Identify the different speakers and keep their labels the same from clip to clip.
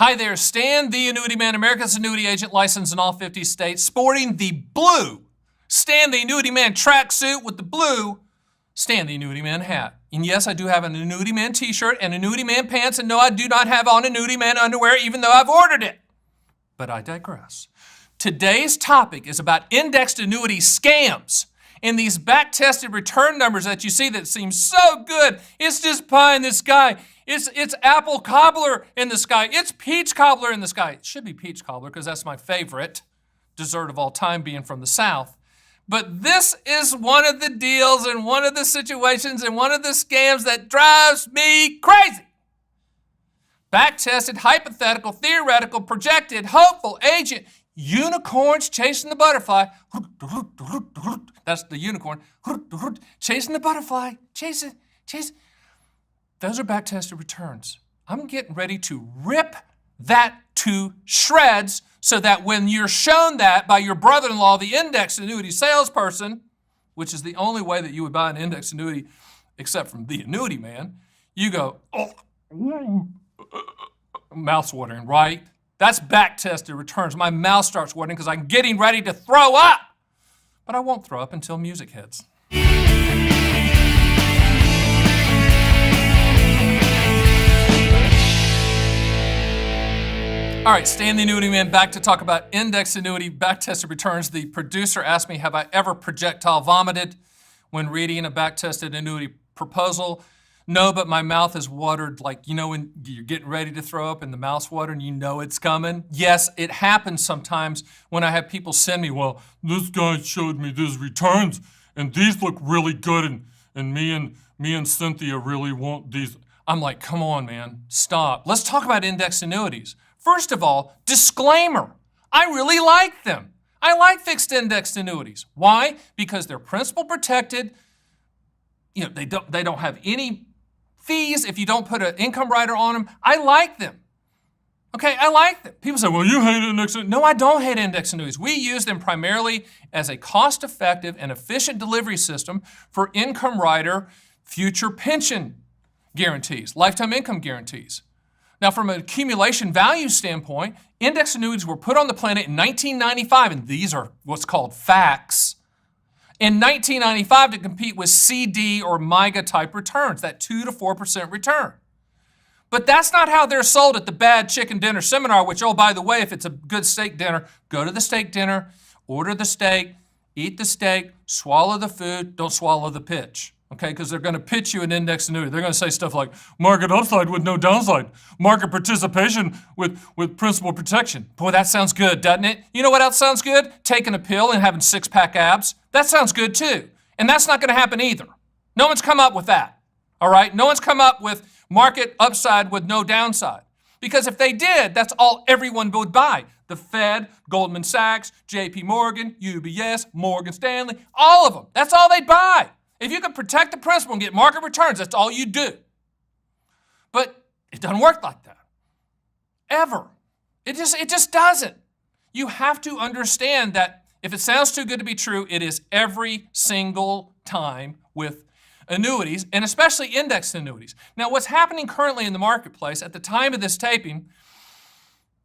Speaker 1: Hi there, Stan, the Annuity Man, America's annuity agent, licensed in all 50 states, sporting the blue Stan, the Annuity Man tracksuit with the blue Stan, the Annuity Man hat. And yes, I do have an Annuity Man t-shirt and Annuity Man pants, and no, I do not have on Annuity Man underwear, even though I've ordered it. But I digress. Today's topic is about indexed annuity scams. And these back-tested return numbers that you see that seem so good, it's just pie in the sky. It's apple cobbler in the sky. It's peach cobbler in the sky. It should be peach cobbler because that's my favorite dessert of all time, being from the South. But this is one of the deals and one of the situations and one of the scams that drives me crazy. Back-tested, hypothetical, theoretical, projected, hopeful, agent, unicorns chasing the butterfly. That's the unicorn. Chasing the butterfly. Chase it. Those are back-tested returns. I'm getting ready to rip that to shreds so that when you're shown that by your brother-in-law, the index annuity salesperson, which is the only way that you would buy an index annuity except from the Annuity Man, you go, oh, mouth's watering, right? That's back-tested returns. My mouth starts watering because I'm getting ready to throw up. But I won't throw up until music hits. All right, Stan the Annuity Man back to talk about index annuity back-tested returns. The producer asked me, have I ever projectile vomited when reading a back-tested annuity proposal? No, but my mouth is watered, like, you know, when you're getting ready to throw up and the mouth's watering, you know it's coming. Yes, it happens sometimes when I have people send me, well, this guy showed me these returns and these look really good and me and Cynthia really want these. I'm like, come on, man, stop. Let's talk about index annuities. First of all, disclaimer, I really like them. I like fixed indexed annuities. Why? Because they're principal protected. You know, they don't have any fees if you don't put an income rider on them. I like them. Okay, I like them. People say, well, you hate index annuities. No, I don't hate index annuities. We use them primarily as a cost-effective and efficient delivery system for income rider future pension guarantees, lifetime income guarantees. Now, from an accumulation value standpoint, index annuities were put on the planet in 1995, and these are what's called facts. In 1995 to compete with CD or MIGA type returns, that 2 to 4% return. But that's not how they're sold at the Bad Chicken Dinner Seminar, which, oh, by the way, if it's a good steak dinner, go to the steak dinner, order the steak, eat the steak, swallow the food, don't swallow the pitch. Okay, because they're going to pitch you an index annuity. They're going to say stuff like market upside with no downside, market participation with principal protection. Boy, that sounds good, doesn't it? You know what else sounds good? Taking a pill and having six-pack abs. That sounds good too. And that's not going to happen either. No one's come up with that, all right? No one's come up with market upside with no downside. Because if they did, that's all everyone would buy. The Fed, Goldman Sachs, JP Morgan, UBS, Morgan Stanley, all of them. That's all they'd buy. If you could protect the principal and get market returns, that's all you do. But it doesn't work like that. Ever. It just doesn't. You have to understand that if it sounds too good to be true, it is every single time with annuities, and especially indexed annuities. Now, what's happening currently in the marketplace at the time of this taping,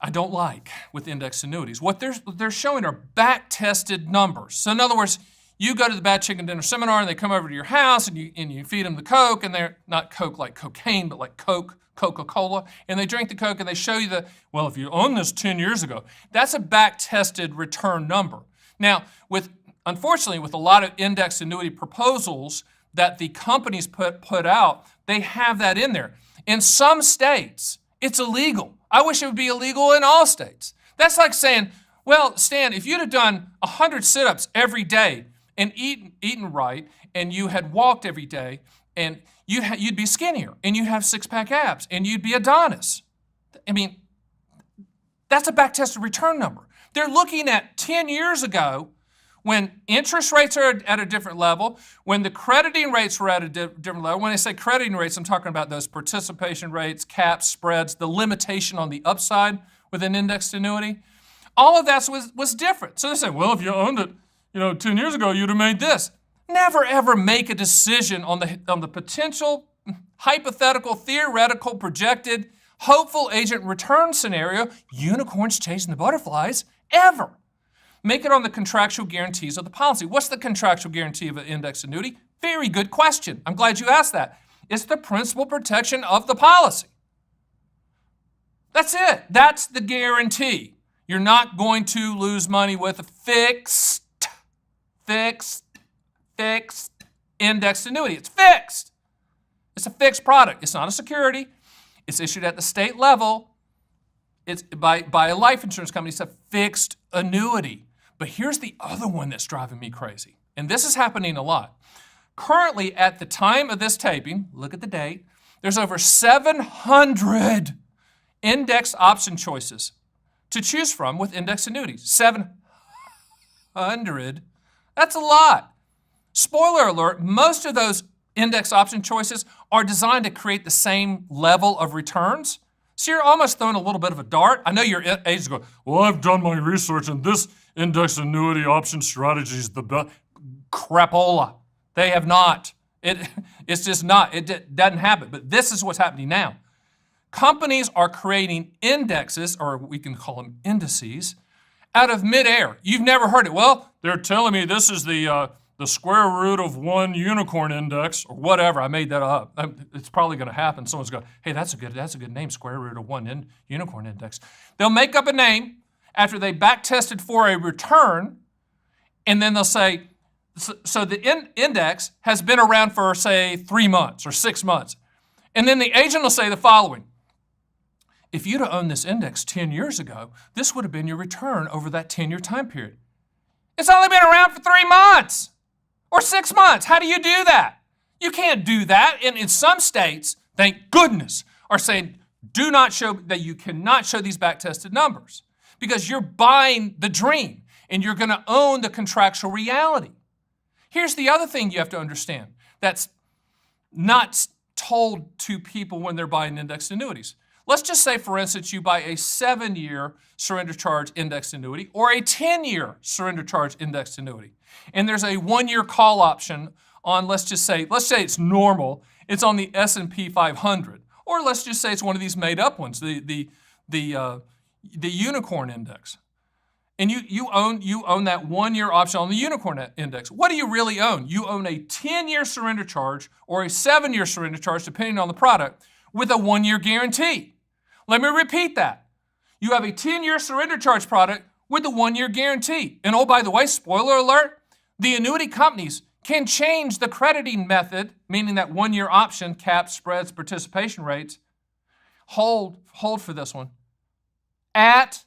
Speaker 1: I don't like with indexed annuities. What they're showing are back-tested numbers. So in other words, you go to the Bad Chicken Dinner Seminar and they come over to your house and you feed them the Coke, and they're not Coke like cocaine, but like Coke, Coca-Cola, and they drink the Coke and they show you well, if you owned this 10 years ago, that's a back-tested return number. Now, unfortunately, with a lot of indexed annuity proposals that the companies put out, they have that in there. In some states, it's illegal. I wish it would be illegal in all states. That's like saying, well, Stan, if you'd have done 100 sit-ups every day and eaten right, and you had walked every day, and you'd be skinnier, and you have six-pack abs, and you'd be Adonis. I mean, that's a back-tested return number. They're looking at 10 years ago when interest rates are at a different level, when the crediting rates were at a different level. When I say crediting rates, I'm talking about those participation rates, caps, spreads, the limitation on the upside with an indexed annuity. All of that was different. So they say, well, if you owned it, 10 years ago, you'd have made this. Never, ever make a decision on the potential, hypothetical, theoretical, projected, hopeful agent return scenario, unicorns chasing the butterflies, ever. Make it on the contractual guarantees of the policy. What's the contractual guarantee of an index annuity? Very good question. I'm glad you asked that. It's the principal protection of the policy. That's it. That's the guarantee. You're not going to lose money with a fixed index annuity. It's fixed. It's a fixed product. It's not a security. It's issued at the state level. It's by a life insurance company. It's a fixed annuity. But here's the other one that's driving me crazy. And this is happening a lot. Currently, at the time of this taping, look at the date, there's over 700 index option choices to choose from with index annuities. 700. That's a lot. Spoiler alert, most of those index option choices are designed to create the same level of returns. So you're almost throwing a little bit of a dart. I know your agents go, well, I've done my research and this index annuity option strategy is the best. Crapola. They have not. It's just not. It doesn't happen. But this is what's happening now. Companies are creating indexes, or we can call them indices, out of midair. You've never heard it. Well, they're telling me this is the square root of one unicorn index, or whatever. I made that up. It's probably going to happen. Someone's going, hey, that's a good name, square root of one unicorn index. They'll make up a name after they back tested for a return, and then they'll say, so the index has been around for, say, 3 months or 6 months. And then the agent will say the following. If you'd have owned this index 10 years ago, this would have been your return over that 10-year time period. It's only been around for 3 months or 6 months. How do you do that? You can't do that. And in some states, thank goodness, are saying do not show that you cannot show these back-tested numbers because you're buying the dream and you're going to own the contractual reality. Here's the other thing you have to understand that's not told to people when they're buying indexed annuities. Let's just say, for instance, you buy a 7-year surrender charge indexed annuity or a 10-year surrender charge indexed annuity. And there's a 1-year call option on, let's say it's normal, it's on the S&P 500. Or let's just say it's one of these made-up ones, the unicorn index. And you own that 1-year option on the unicorn index. What do you really own? You own a 10-year surrender charge or a 7-year surrender charge, depending on the product, with a 1-year guarantee. Let me repeat that. You have a 10-year surrender charge product with a 1-year guarantee. And oh, by the way, spoiler alert, the annuity companies can change the crediting method, meaning that 1-year option, caps, spreads, participation rates. Hold for this one. At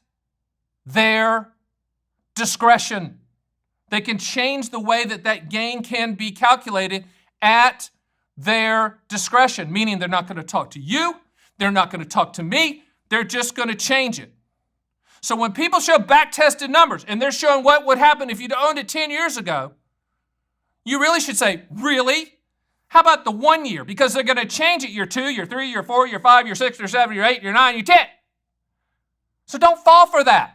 Speaker 1: their discretion. They can change the way that gain can be calculated at their discretion, meaning they're not going to talk to you, they're not going to talk to me, they're just going to change it. So when people show back-tested numbers and they're showing what would happen if you'd owned it 10 years ago, you really should say, really? How about the 1 year? Because they're going to change it year 2, year 3, year 4, year 5, year 6, year 7, year 8, year 9, year 10. So don't fall for that.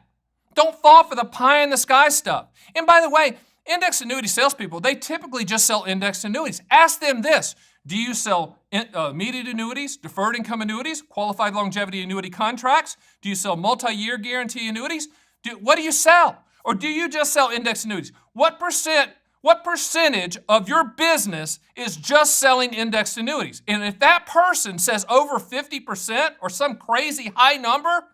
Speaker 1: Don't fall for the pie-in-the-sky stuff. And by the way, index annuity salespeople, they typically just sell index annuities. Ask them this. Do you sell immediate annuities, deferred income annuities, qualified longevity annuity contracts? Do you sell multi-year guarantee annuities? What do you sell? Or do you just sell index annuities? What percentage of your business is just selling index annuities? And if that person says over 50% or some crazy high number,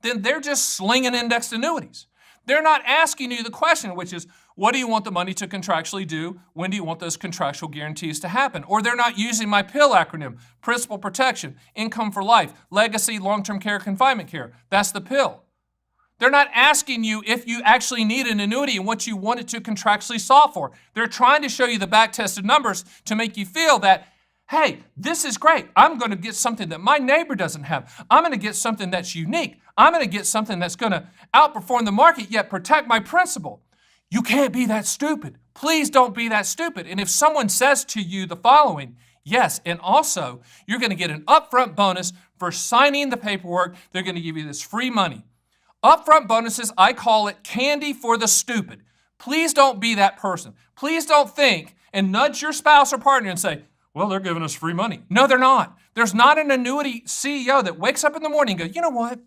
Speaker 1: then they're just slinging indexed annuities. They're not asking you the question, which is, what do you want the money to contractually do? When do you want those contractual guarantees to happen? Or they're not using my PIL acronym, principal protection, income for life, legacy, long-term care, confinement care. That's the PIL. They're not asking you if you actually need an annuity and what you want it to contractually solve for. They're trying to show you the back-tested numbers to make you feel that, hey, this is great. I'm going to get something that my neighbor doesn't have. I'm going to get something that's unique. I'm going to get something that's going to outperform the market yet protect my principal. You can't be that stupid. Please don't be that stupid. And if someone says to you the following, yes, and also you're going to get an upfront bonus for signing the paperwork, they're going to give you this free money. Upfront bonuses, I call it candy for the stupid. Please don't be that person. Please don't think and nudge your spouse or partner and say, Well, they're giving us free money. No, they're not. There's not an annuity CEO that wakes up in the morning and goes, you know what?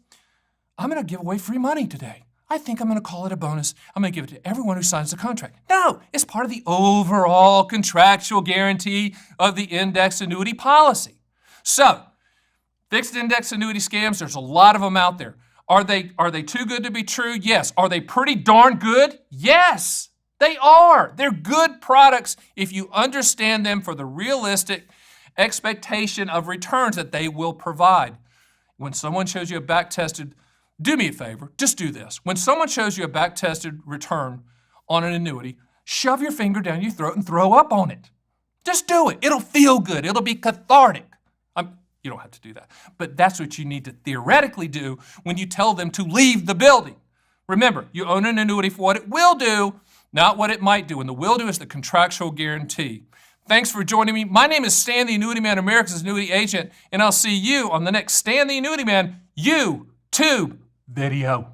Speaker 1: I'm going to give away free money today. I think I'm going to call it a bonus. I'm going to give it to everyone who signs the contract. No, it's part of the overall contractual guarantee of the index annuity policy. So, fixed index annuity scams, there's a lot of them out there. Are they too good to be true? Yes. Are they pretty darn good? Yes, they are. They're good products if you understand them for the realistic expectation of returns that they will provide. When someone shows you a back-tested, do me a favor, just do this. When someone shows you a back-tested return on an annuity, shove your finger down your throat and throw up on it. Just do it. It'll feel good. It'll be cathartic. You don't have to do that. But that's what you need to theoretically do when you tell them to leave the building. Remember, you own an annuity for what it will do, not what it might do. And the will do is the contractual guarantee. Thanks for joining me. My name is Stan the Annuity Man, America's Annuity Agent, and I'll see you on the next Stan the Annuity Man YouTube video.